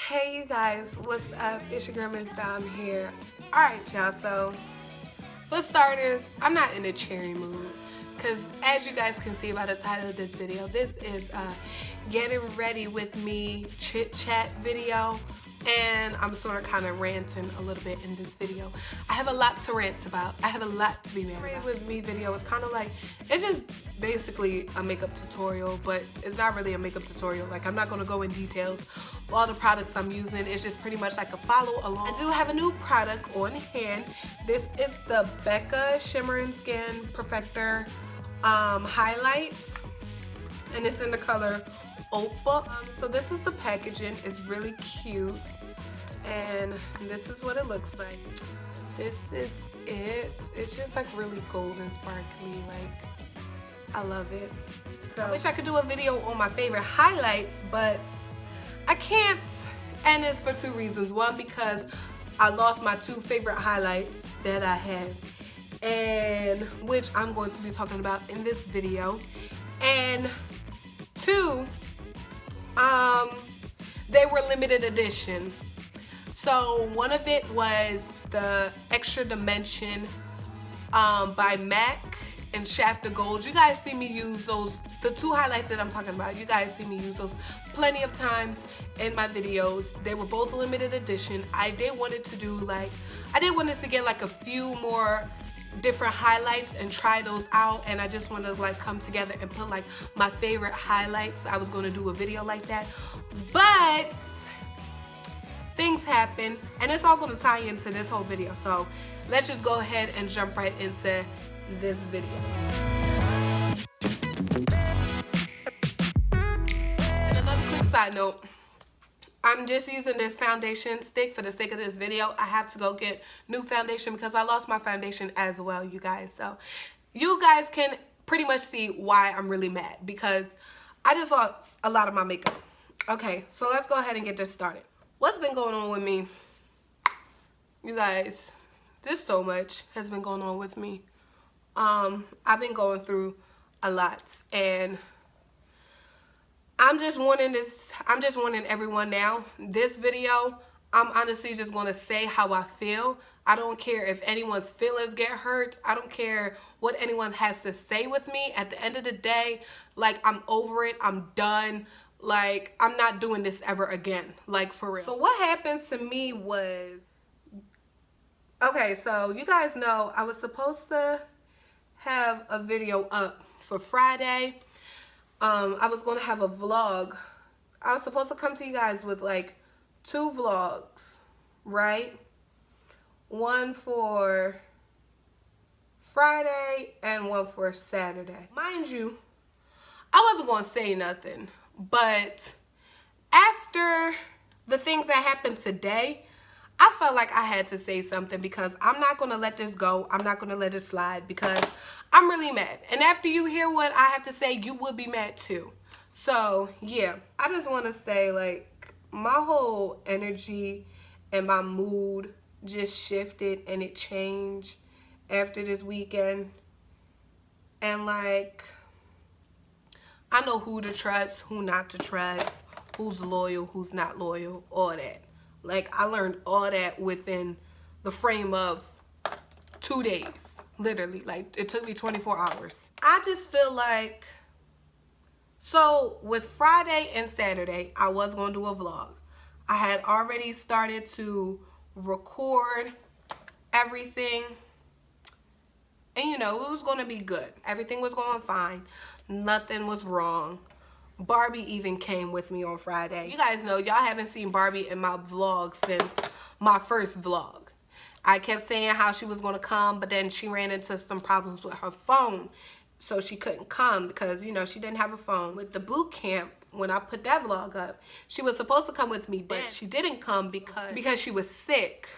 Hey you guys, what's up? It's your girl Miss Dom here. Alright y'all, so for starters, I'm not in a cherry mood because as you guys can see by the title of this video, this is a getting ready with me chit chat video, and I'm sort of kind of ranting a little bit in this video. I have a lot to rant about. I have a lot to be mad about. With me video is kind of like, it's just basically a makeup tutorial, but it's not really a makeup tutorial. Like, I'm not going to go in details of all the products I'm using. It's just pretty much like a follow along. I do have a new product on hand. This is the Becca Shimmer and Skin Perfector highlight, and it's in the color opal. So this is the packaging. It's really cute, and this is what it looks like. This is it. It's just like really gold and sparkly. Like, I love it. So I wish I could do a video on my favorite highlights, but I can't, and it's for two reasons. One, because I lost my two favorite highlights that I had, and which I'm going to be talking about in this video. And two, they were limited edition. So one of it was the Extra Dimension by MAC and Shaft of Gold. You guys see me use those, the two highlights that I'm talking about. You guys see me use those plenty of times in my videos. They were both limited edition. I did wanted to do like, I did wanted to get like a few more different highlights and try those out, and I just want to like come together and put like my favorite highlights. I was going to do a video like that, but things happen, and it's all going to tie into this whole video. So let's just go ahead and jump right into this video. And another quick side note, I'm just using this foundation stick for the sake of this video. I have to go get new foundation because I lost my foundation as well, you guys. So you guys can pretty much see why I'm really mad, because I just lost a lot of my makeup. Okay, so let's go ahead and get this started. What's been going on with me? You guys, just so much has been going on with me. I've been going through a lot, and I'm just wanting everyone now. This video, I'm honestly just gonna say how I feel. I don't care if anyone's feelings get hurt. I don't care what anyone has to say with me. At the end of the day, like, I'm over it. I'm done. Like, I'm not doing this ever again. Like, for real. So what happened to me was, okay, so you guys know I was supposed to have a video up for Friday. I was going to have a vlog. I was supposed to come to you guys with like 2 vlogs, right? One for Friday and one for Saturday. Mind you, I wasn't going to say nothing, but after the things that happened today, I felt like I had to say something, because I'm not going to let this go. I'm not going to let it slide, because I'm really mad. And after you hear what I have to say, you will be mad too. So, yeah. I just want to say, like, my whole energy and my mood just shifted, and it changed after this weekend. And, like, I know who to trust, who not to trust, who's loyal, who's not loyal, all that. Like, I learned all that within the frame of 2 days. Literally. Like, it took me 24 hours. I just feel like, so with Friday and Saturday, I was going to do a vlog. I had already started to record everything. And, you know, it was going to be good. Everything was going fine. Nothing was wrong. Barbie even came with me on Friday. You guys know, y'all haven't seen Barbie in my vlog since my first vlog. I kept saying how she was going to come, but then she ran into some problems with her phone, so she couldn't come because, you know, she didn't have a phone. With the boot camp, when I put that vlog up, she was supposed to come with me, but she didn't come because she was sick.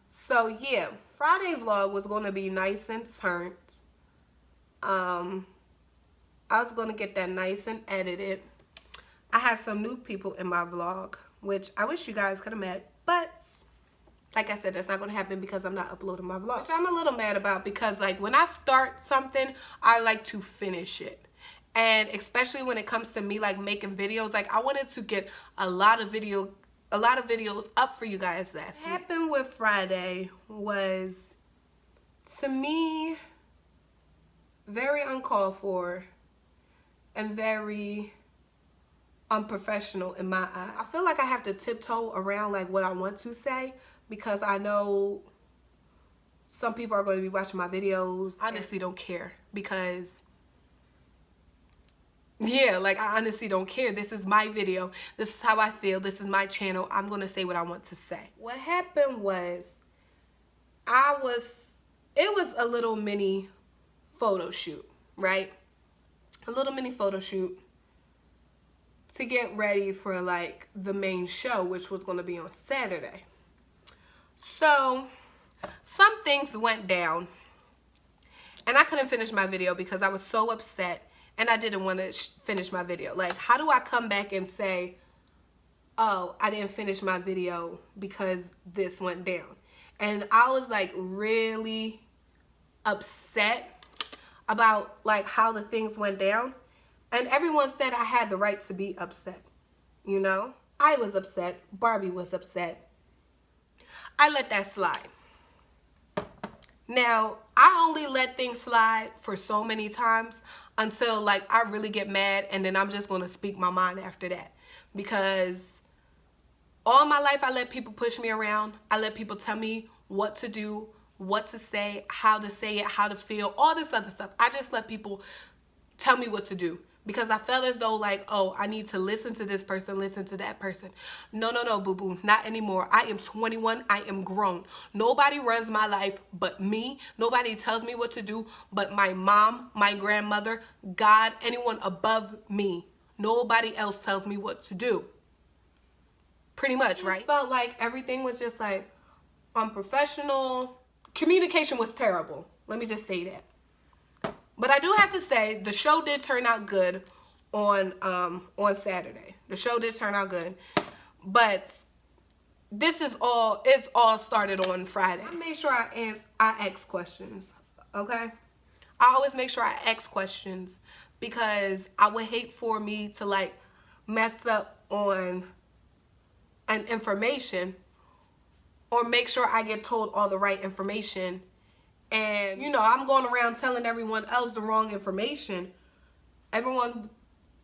So, yeah, Friday vlog was going to be nice and turned. I was going to get that nice and edited. I had some new people in my vlog, which I wish you guys could have met, but like I said, that's not going to happen because I'm not uploading my vlog. Which I'm a little mad about, because like when I start something, I like to finish it. And especially when it comes to me like making videos, like I wanted to get a lot of video a lot of videos up for you guys last week. What happened with Friday was, to me, very uncalled for and very unprofessional in my eye. I feel like I have to tiptoe around like what I want to say because I know some people are going to be watching my videos. I honestly don't care because, yeah, like I honestly don't care. This is my video. This is how I feel. This is my channel. I'm going to say what I want to say. What happened was, it was a little mini photo shoot, right? A little mini photo shoot to get ready for like the main show, which was going to be on Saturday. So some things went down and I couldn't finish my video because I was so upset and I didn't want to finish my video. Like, how do I come back and say, oh, I didn't finish my video because this went down? And I was like really upset about like how the things went down, and everyone said I had the right to be upset. You know, I was upset, Barbie was upset. I let that slide. Now, I only let things slide for so many times until like I really get mad, and then I'm just going to speak my mind after that. Because all my life I let people push me around. I let people tell me what to do, what to say, how to say it, how to feel, all this other stuff. I just let people tell me what to do because I felt as though like, oh, I need to listen to this person, listen to that person. No, no, no, boo-boo, not anymore. I am 21. I am grown. Nobody runs my life but me. Nobody tells me what to do but my mom, my grandmother, God, anyone above me. Nobody else tells me what to do. Pretty much, right? It felt like everything was just like unprofessional. Communication was terrible. Let me just say that. But I do have to say the show did turn out good on Saturday. The show did turn out good. But it's all started on Friday. I made sure I ask questions, okay? I always make sure I ask questions because I would hate for me to like mess up on an information or make sure I get told all the right information. And, you know, I'm going around telling everyone else the wrong information. Everyone's,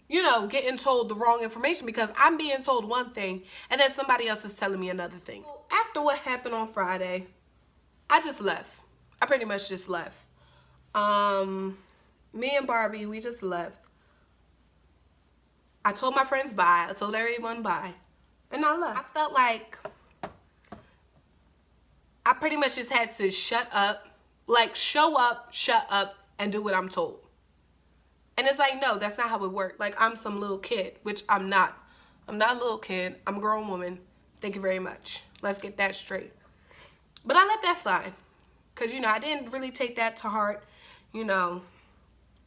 you know, getting told the wrong information because I'm being told one thing and then somebody else is telling me another thing. After what happened on Friday, I just left. I pretty much just left. Me and Barbie, we just left. I told my friends bye. I told everyone bye. And I left. I felt like I pretty much just had to shut up, like show up, shut up, and do what I'm told. And it's like, no, that's not how it works. Like, I'm some little kid, which I'm not. I'm not a little kid. I'm a grown woman. Thank you very much. Let's get that straight. But I let that slide. Because, you know, I didn't really take that to heart. You know,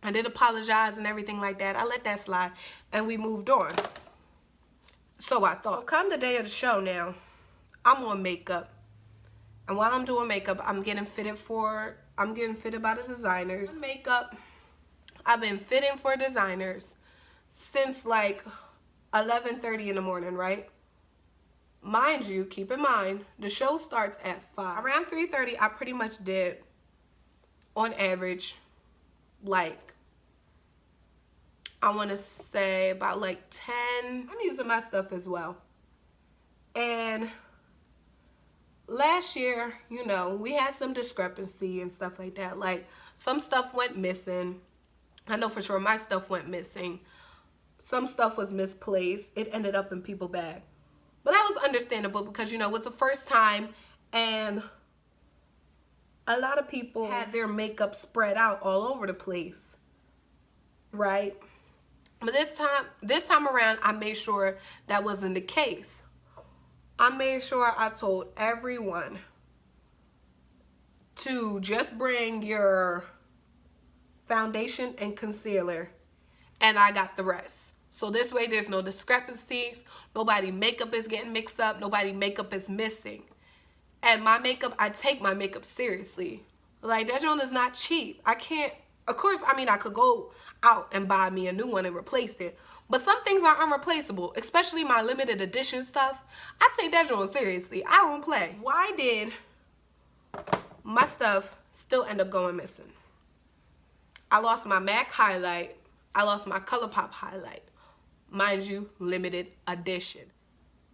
I did apologize and everything like that. I let that slide. And we moved on. So I thought. So come the day of the show now, I'm on makeup. And while I'm doing makeup, I'm getting fitted by the designers. Makeup, I've been fitting for designers since like 11:30 in the morning, right? Mind you, keep in mind, the show starts at 5. Around 3:30, I pretty much did, on average, like, I want to say about like 10. I'm using my stuff as well. And last year, you know, we had some discrepancy and stuff like that. Like, some stuff went missing. I know for sure my stuff went missing. Some stuff was misplaced. It ended up in people's bag. But that was understandable because, you know, it was the first time and a lot of people had their makeup spread out all over the place, right? But this time around, I made sure that wasn't the case. I made sure I told everyone to just bring your foundation and concealer, and I got the rest. So this way there's no discrepancies, nobody makeup is getting mixed up, nobody makeup is missing. And my makeup, I take my makeup seriously. Like, that joint is not cheap. I can't, of course, I mean, I could go out and buy me a new one and replace it, But some things are unreplaceable, especially my limited edition stuff. I take that joint seriously. I don't play. Why did my stuff still end up going missing? I lost my MAC highlight. I lost my ColourPop highlight. Mind you, limited edition.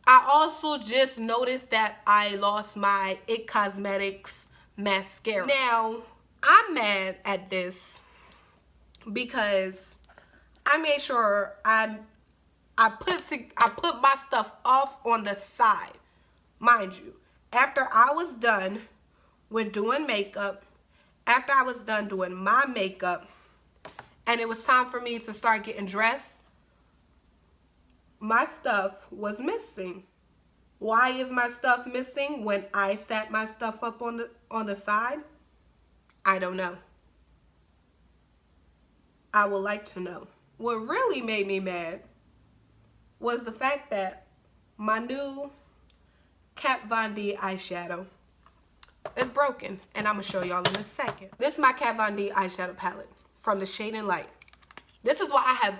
I also just noticed that I lost my IT Cosmetics mascara. Now, I'm mad at this because I made sure I put my stuff off on the side. Mind you, after I was done with doing makeup, after I was done doing my makeup, and it was time for me to start getting dressed, my stuff was missing. Why is my stuff missing when I sat my stuff up on the side? I don't know. I would like to know. What really made me mad was the fact that my new Kat Von D eyeshadow is broken, and I'm gonna show y'all in a second. This is my Kat Von D eyeshadow palette from the Shade and Light. This is why I have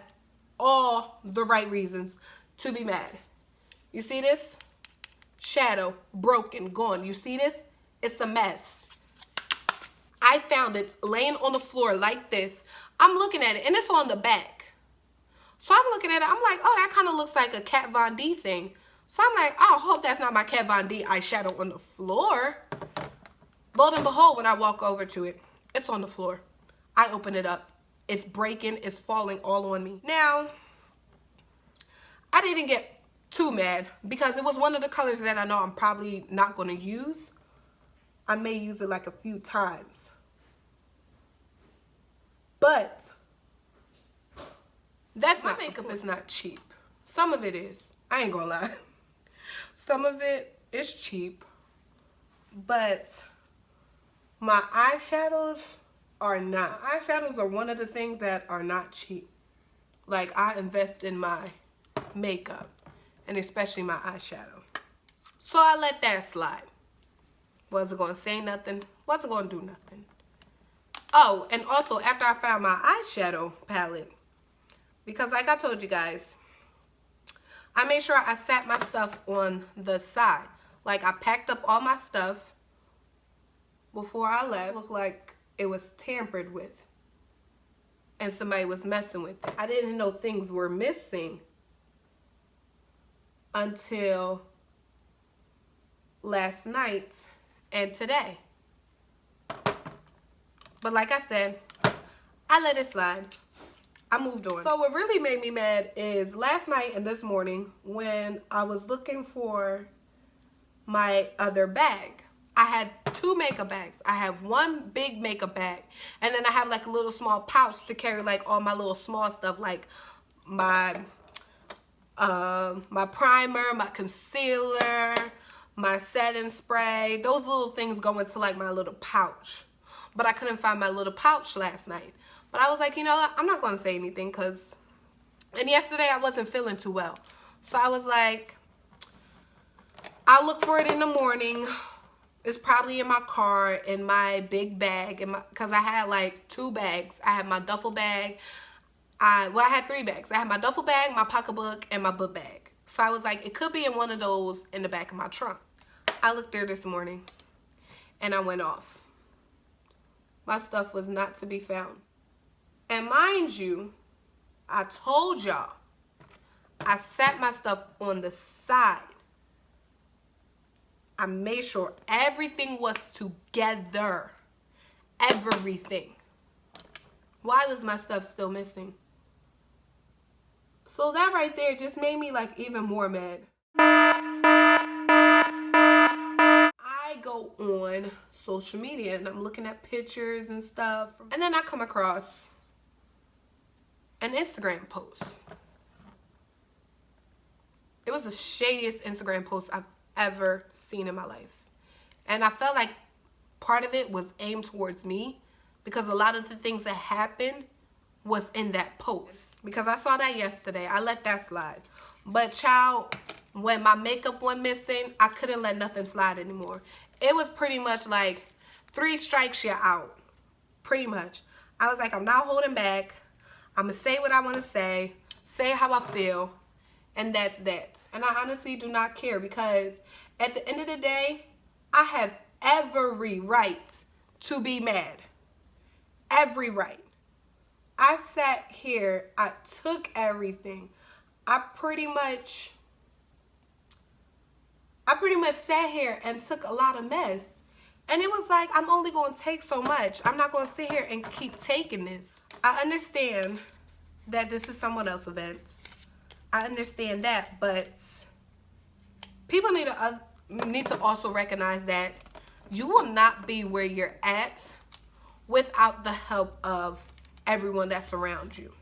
all the right reasons to be mad. You see this? Shadow, broken, gone. You see this? It's a mess. I found it laying on the floor like this. I'm looking at it, and it's on the back. So I'm looking at it, I'm like, oh, that kind of looks like a Kat Von D thing. So I'm like, oh, I hope that's not my Kat Von D eyeshadow on the floor. Lo and behold, when I walk over to it, it's on the floor. I open it up. It's breaking. It's falling all on me. Now, I didn't get too mad because it was one of the colors that I know I'm probably not going to use. I may use it like a few times. But that's my makeup is not cheap. Some of it is. I ain't gonna lie. Some of it is cheap. But my eyeshadows are not. Eyeshadows are one of the things that are not cheap. Like, I invest in my makeup, and especially my eyeshadow. So I let that slide. Wasn't gonna say nothing. Wasn't gonna do nothing. Oh, and also after I found my eyeshadow palette, because like I told you guys, I made sure I sat my stuff on the side. Like, I packed up all my stuff before I left. It looked like it was tampered with and somebody was messing with it. I didn't know things were missing until last night and today. But like I said, I let it slide. I moved on. So what really made me mad is last night and this morning when I was looking for my other bag. I had two makeup bags. I have one big makeup bag, and then I have like a little small pouch to carry like all my little small stuff, like my primer, my concealer, my setting spray. Those little things go into like my little pouch. But I couldn't find my little pouch last night. But I was like, you know what? I'm not going to say anything because... And yesterday I wasn't feeling too well. So I was like, I'll look for it in the morning. It's probably in my car, in my big bag. Because I had like two bags. I had my duffel bag. I had three bags. I had my duffel bag, my pocketbook, and my book bag. So I was like, it could be in one of those in the back of my trunk. I looked there this morning. And I went off. My stuff was not to be found. And mind you, I told y'all, I sat my stuff on the side. I made sure everything was together. Everything. Why was my stuff still missing? So that right there just made me like even more mad. I go on social media and I'm looking at pictures and stuff. And then I come across an Instagram post. It was the shadiest Instagram post I've ever seen in my life. And I felt like part of it was aimed towards me because a lot of the things that happened was in that post. Because I saw that yesterday. I let that slide. But child, when my makeup went missing, I couldn't let nothing slide anymore. It was pretty much like 3 strikes, you're out. Pretty much. I was like, I'm not holding back. I'm going to say what I want to say. say how I feel, and that's that. And I honestly do not care, because at the end of the day, I have every right to be mad. Every right. I sat here, I took everything. I pretty much sat here and took a lot of mess. And it was like, I'm only going to take so much. I'm not going to sit here and keep taking this. I understand that this is someone else's event. I understand that, but people need to also recognize that you will not be where you're at without the help of everyone that's around you.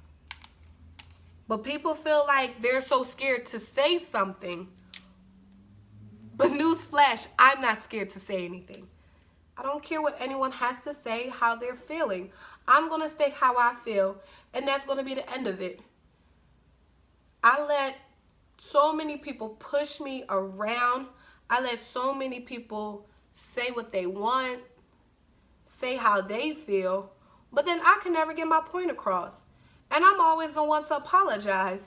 But people feel like they're so scared to say something. But newsflash, I'm not scared to say anything. I don't care what anyone has to say, how they're feeling. I'm going to say how I feel, and that's going to be the end of it. I let so many people push me around. I let so many people say what they want, say how they feel, but then I can never get my point across. And I'm always the one to apologize.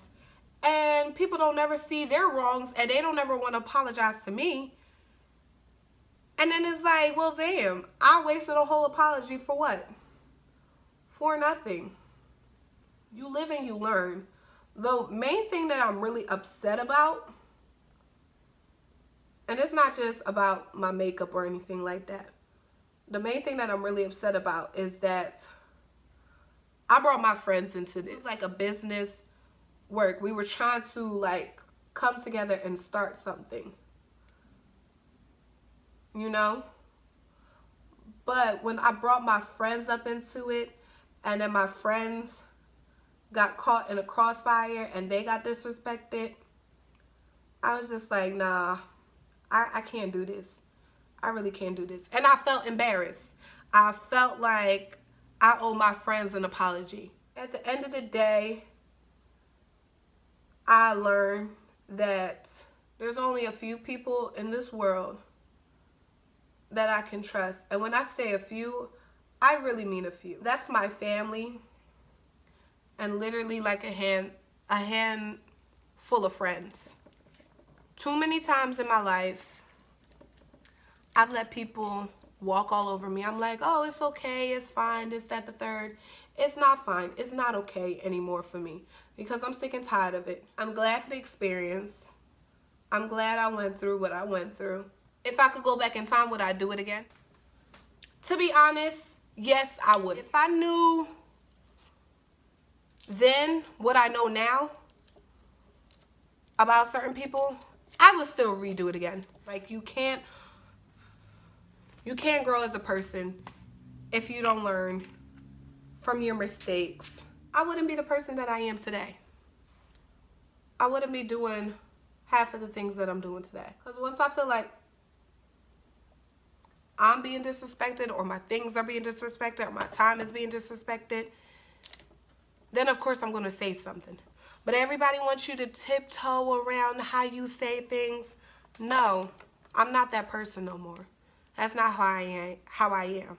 And people don't ever see their wrongs, and they don't ever want to apologize to me. And then it's like, well, damn, I wasted a whole apology for what? For nothing. You live and you learn. The main thing that I'm really upset about, and it's not just about my makeup or anything like that. The main thing that I'm really upset about is that I brought my friends into this. It's like a business work. We were trying to like come together and start something, you know? But when I brought my friends up into it, and then my friends got caught in a crossfire and they got disrespected, I was just like, nah, I can't do this. I really can't do this. And I felt embarrassed. I felt like I owe my friends an apology. At the end of the day, I learned that there's only a few people in this world that I can trust. And when I say a few, I really mean a few. That's my family, and literally like a handful of friends. Too many times in my life, I've let people walk all over me. I'm like, oh, it's okay, it's fine, this, that, the third. It's not fine. It's not okay anymore for me, because I'm sick and tired of it. I'm glad for the experience. I'm glad I went through what I went through. If I could go back in time, would I do it again? To be honest, yes, I would. If I knew then what I know now about certain people, I would still redo it again. Like, you can't grow as a person if you don't learn from your mistakes. I wouldn't be the person that I am today. I wouldn't be doing half of the things that I'm doing today. Because once I feel like I'm being disrespected, or my things are being disrespected, or my time is being disrespected, then of course I'm going to say something. But everybody wants you to tiptoe around how you say things. No, I'm not that person no more. That's not how I am.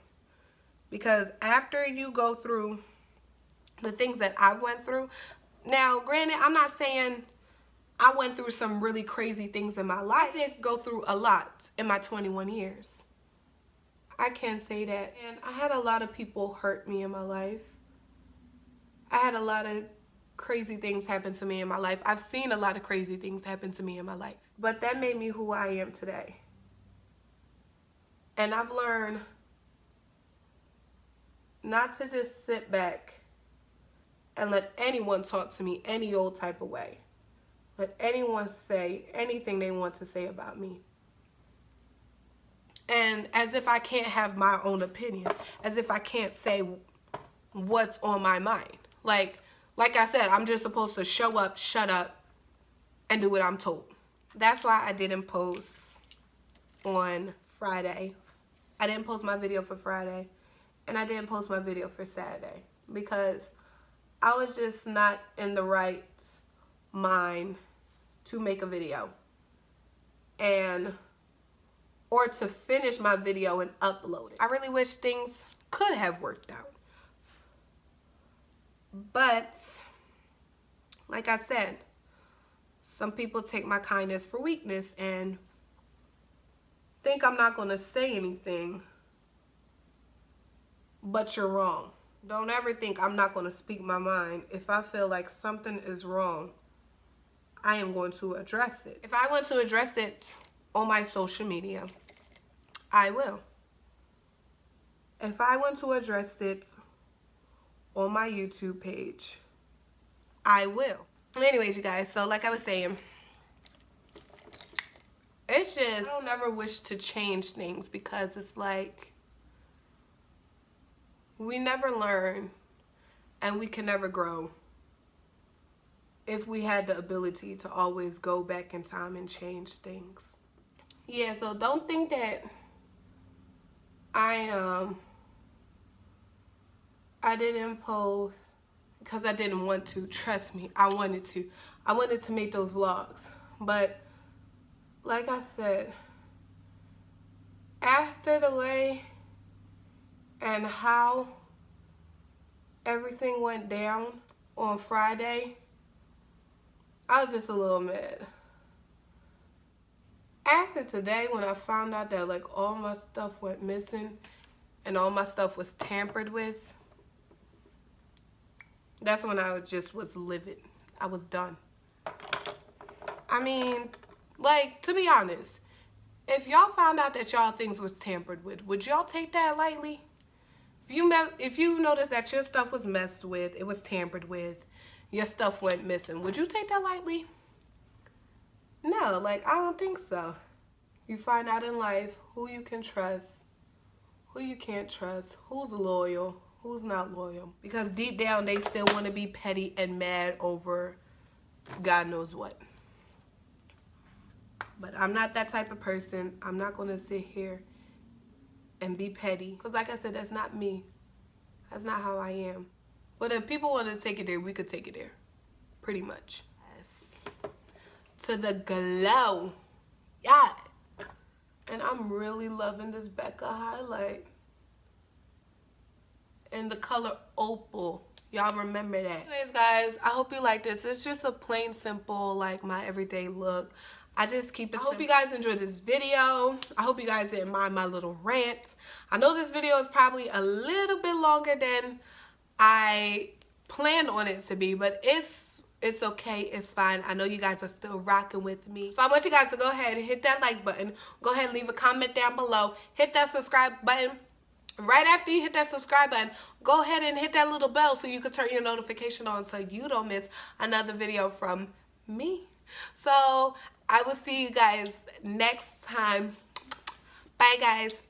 Because after you go through the things that I went through, now granted, I'm not saying I went through some really crazy things in my life. I did go through a lot in my 21 years. I can say that. And I had a lot of people hurt me in my life. I had a lot of crazy things happen to me in my life. I've seen a lot of crazy things happen to me in my life. But that made me who I am today. And I've learned not to just sit back and let anyone talk to me any old type of way. Let anyone say anything they want to say about me. And as if I can't have my own opinion. As if I can't say what's on my mind. Like I said, I'm just supposed to show up, shut up, and do what I'm told. That's why I didn't post on Friday. I didn't post my video for Friday, and I didn't post my video for Saturday, because I was just not in the right mind to make a video, or to finish my video and upload it. I really wish things could have worked out. But like I said, some people take my kindness for weakness and think I'm not going to say anything, but you're wrong. Don't ever think I'm not going to speak my mind. If I feel like something is wrong, I am going to address it. If I want to address it on my social media, I will. If I want to address it on my YouTube page, I will. Anyways, you guys, so like I was saying, it's just, I don't ever wish to change things because it's like, we never learn and we can never grow if we had the ability to always go back in time and change things. Yeah, so don't think that I didn't post because I didn't want to. Trust me, I wanted to. I wanted to make those vlogs. But like I said, after the way and how everything went down on Friday, I was just a little mad. After today, when I found out that like all my stuff went missing and all my stuff was tampered with, that's when I just was livid. I was done. I mean, like, to be honest, if y'all found out that y'all things was tampered with, would y'all take that lightly? If you noticed that your stuff was messed with, it was tampered with, your stuff went missing, would you take that lightly? No, like, I don't think so. You find out in life who you can trust, who you can't trust, who's loyal, who's not loyal. Because deep down, they still want to be petty and mad over God knows what. But I'm not that type of person. I'm not going to sit here and be petty. Because like I said, that's not me. That's not how I am. But if people want to take it there, we could take it there. Pretty much. Yes. To the glow. Yeah. And I'm really loving this Becca highlight. In the color opal. Y'all remember that. Anyways, guys, I hope you like this. It's just a plain, simple, like my everyday look. I just keep it simple. I hope you guys enjoyed this video. I hope you guys didn't mind my little rant. I know this video is probably a little bit longer than I planned on it to be, but it's okay. It's fine. I know you guys are still rocking with me. So I want you guys to go ahead and hit that like button. Go ahead and leave a comment down below. Hit that subscribe button. Right after you hit that subscribe button, go ahead and hit that little bell so you can turn your notification on so you don't miss another video from me. So I will see you guys next time. Bye, guys.